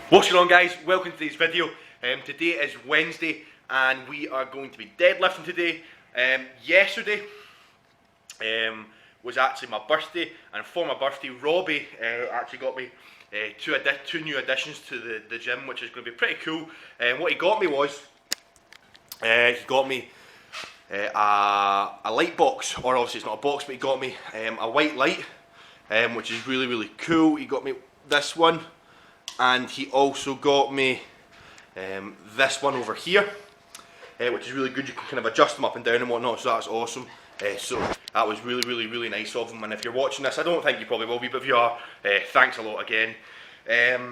What's going on, guys? Welcome to today's video. Today is Wednesday and we are going to be deadlifting today. Yesterday was actually my birthday, and for my birthday Robbie actually got me two new additions to the gym, which is going to be pretty cool. What he got me was he got me a light box, or obviously it's not a box, but he got me a white light, which is really cool. He got me this one, and he also got me this one over here, which is really good. You can kind of adjust them up and down and whatnot, so that's awesome. So that was really nice of them, and if you're watching this, I don't think you probably will be, but if you are, thanks a lot again. They're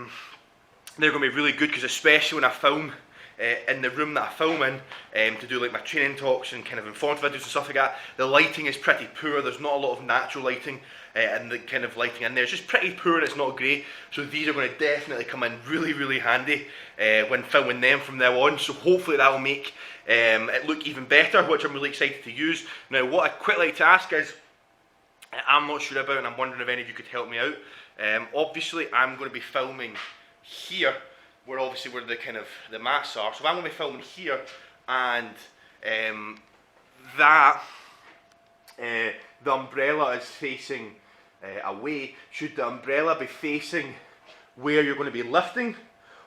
going to be really good, because especially when I film in the room that I film in, to do like my training talks and kind of informative videos and stuff like that, the lighting is pretty poor. There's not a lot of natural lighting, and the kind of lighting in there is just pretty poor and it's not great. So these are going to definitely come in really handy when filming them from now on. So hopefully that will make it look even better, which I'm really excited to use. Now, what I'd quite like to ask is, I'm not sure about, and I'm wondering if any of you could help me out. Obviously I'm going to be filming here, where the kind of the mats are. So I'm going to be filming here, and the umbrella is facing away. Should the umbrella be facing where you're going to be lifting,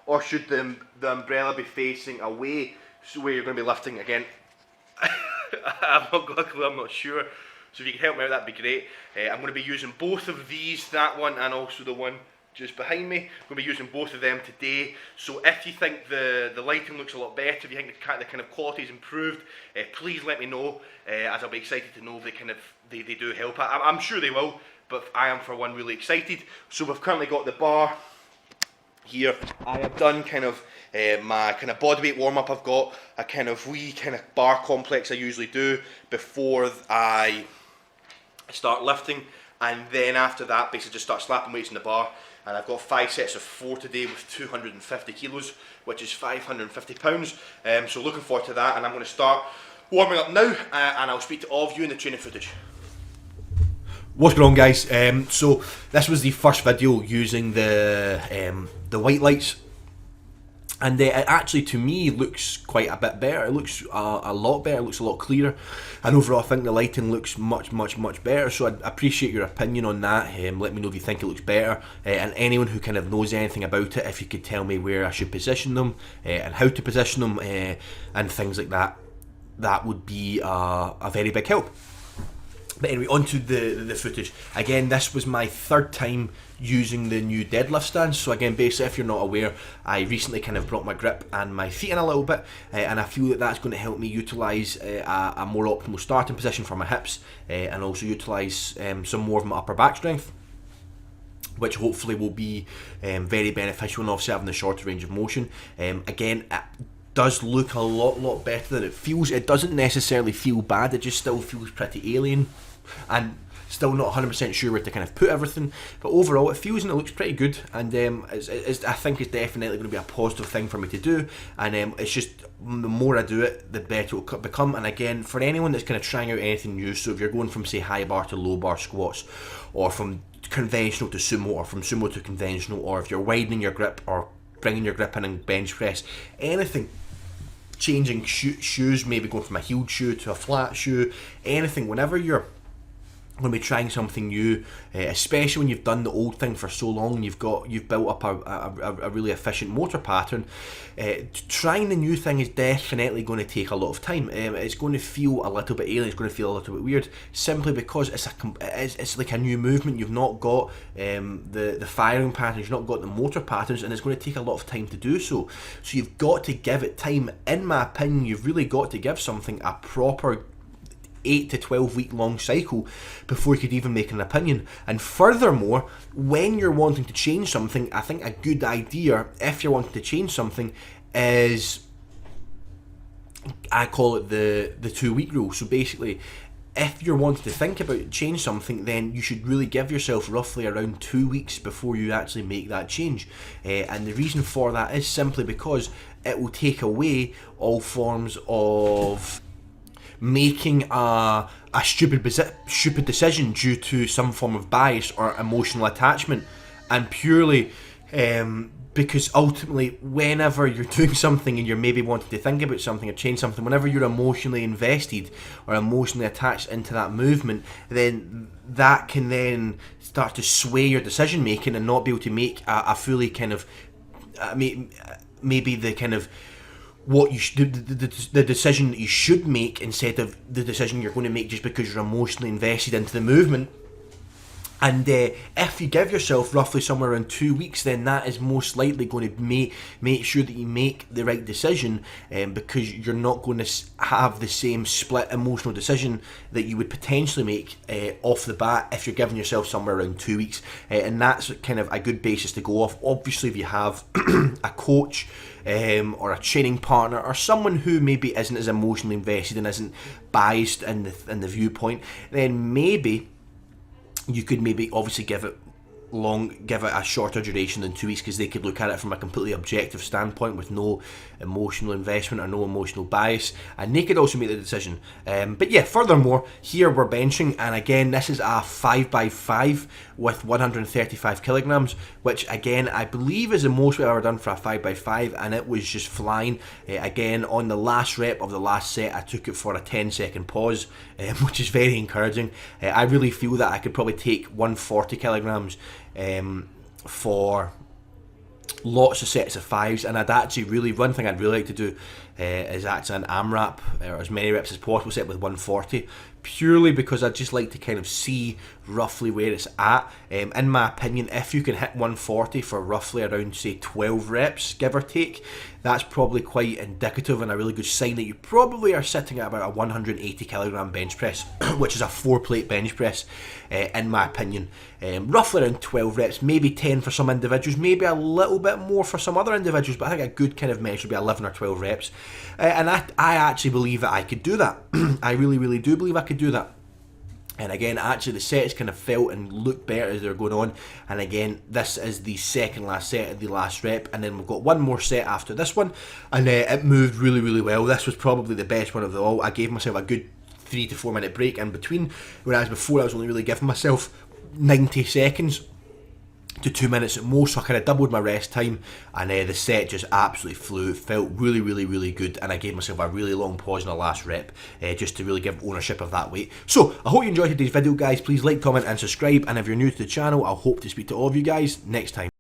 or should the umbrella be facing away, so where you're going to be lifting again? I've not got a clue, I'm not sure. So if you can help me out, that'd be great. I'm going to be using both of these, that one and also the one just behind me. I'm going to be using both of them today. So if you think the lighting looks a lot better, if you think the kind of quality is improved, please let me know, as I'll be excited to know if they do help. I'm sure they will, but I am for one really excited. So we've currently got the bar here. I have done kind of my kind of bodyweight warm up. I've got a kind of wee kind of bar complex I usually do before I start lifting, and then after that basically just start slapping weights in the bar. And I've got 5 sets of 4 today with 250 kilos, which is 550 pounds. So looking forward to that, and I'm going to start warming up now, and I'll speak to all of you in the training footage. What's going on, guys? So this was the first video using the white lights, and it actually to me looks quite a bit better. It looks a lot better, it looks a lot clearer, and overall I think the lighting looks much better. So I'd appreciate your opinion on that. Let me know if you think it looks better, and anyone who kind of knows anything about it, if you could tell me where I should position them, and how to position them, and things like that, that would be a very big help. But anyway, onto the footage. Again, this was my third time using the new deadlift stands. So again, basically, if you're not aware, I recently kind of brought my grip and my feet in a little bit, and I feel that that's going to help me utilise a more optimal starting position for my hips, and also utilise some more of my upper back strength, which hopefully will be very beneficial, and obviously having the shorter range of motion. Again, it does look a lot better than it feels. It doesn't necessarily feel bad, it just still feels pretty alien, and still not 100% sure where to kind of put everything, but overall it feels and it looks pretty good, and I think it's definitely going to be a positive thing for me to do, and it's just the more I do it, the better it will become. And again, for anyone that's kind of trying out anything new, so if you're going from say high bar to low bar squats, or from conventional to sumo, or from sumo to conventional, or if you're widening your grip or bringing your grip in and bench press, anything, changing shoes, maybe going from a heeled shoe to a flat shoe, anything, whenever you're going to be trying something new, especially when you've done the old thing for so long and you've built up a really efficient motor pattern, trying the new thing is definitely going to take a lot of time. It's going to feel a little bit alien, it's going to feel a little bit weird, simply because it's like a new movement. You've not got the firing patterns, you've not got the motor patterns, and it's going to take a lot of time to do so. So you've got to give it time. In my opinion, you've really got to give something a proper 8 to 12 week long cycle before you could even make an opinion. And furthermore, when you're wanting to change something, I think a good idea, if you're wanting to change something, is, I call it the 2 week rule. So basically, if you're wanting to think about change something, then you should really give yourself roughly around 2 weeks before you actually make that change. And the reason for that is simply because it will take away all forms of making a stupid decision due to some form of bias or emotional attachment, and purely Because ultimately, whenever you're doing something and you're maybe wanting to think about something or change something, whenever you're emotionally invested or emotionally attached into that movement, then that can then start to sway your decision making and not be able to make a fully kind of maybe the kind of what you should, the decision that you should make instead of the decision you're going to make just because you're emotionally invested into the movement. And if you give yourself roughly somewhere around 2 weeks, then that is most likely going to make sure that you make the right decision, because you're not going to have the same split emotional decision that you would potentially make off the bat if you're giving yourself somewhere around 2 weeks. And that's kind of a good basis to go off. Obviously, if you have a coach or a training partner or someone who maybe isn't as emotionally invested and isn't biased in the viewpoint, then maybe you could maybe obviously give it a shorter duration than 2 weeks, because they could look at it from a completely objective standpoint with no emotional investment or no emotional bias, and they could also make the decision. But yeah, furthermore, here we're benching, and again, this is a 5x5 with 135 kilograms, which again I believe is the most we've ever done for a 5x5, and it was just flying. Again, on the last rep of the last set, I took it for a 10-second pause, which is very encouraging. I really feel that I could probably take 140 kilograms for lots of sets of fives, and I'd actually one thing I'd really like to do is actually an AMRAP, or as many reps as possible, set with 140, purely because I'd just like to kind of see roughly where it's at. In my opinion, if you can hit 140 for roughly around, say, 12 reps, give or take, that's probably quite indicative and a really good sign that you probably are sitting at about a 180 kilogram bench press, which is a 4-plate bench press, in my opinion. Roughly around 12 reps, maybe 10 for some individuals, maybe a little bit more for some other individuals, but I think a good kind of measure would be 11 or 12 reps. And I actually believe that I could do that. I really, really do believe I could do that. And again, actually the sets kind of felt and looked better as they were going on. And again, this is the second last set of the last rep, and then we've got one more set after this one, and it moved really, really well. This was probably the best one of them all. I gave myself a good 3 to 4 minute break in between, whereas before I was only really giving myself 90 seconds to 2 minutes at most, so I kind of doubled my rest time, and the set just absolutely flew. It felt really, really, really good, and I gave myself a really long pause in the last rep, just to really give ownership of that weight. So I hope you enjoyed today's video, guys. Please like, comment and subscribe, and if you're new to the channel, I'll hope to speak to all of you guys next time.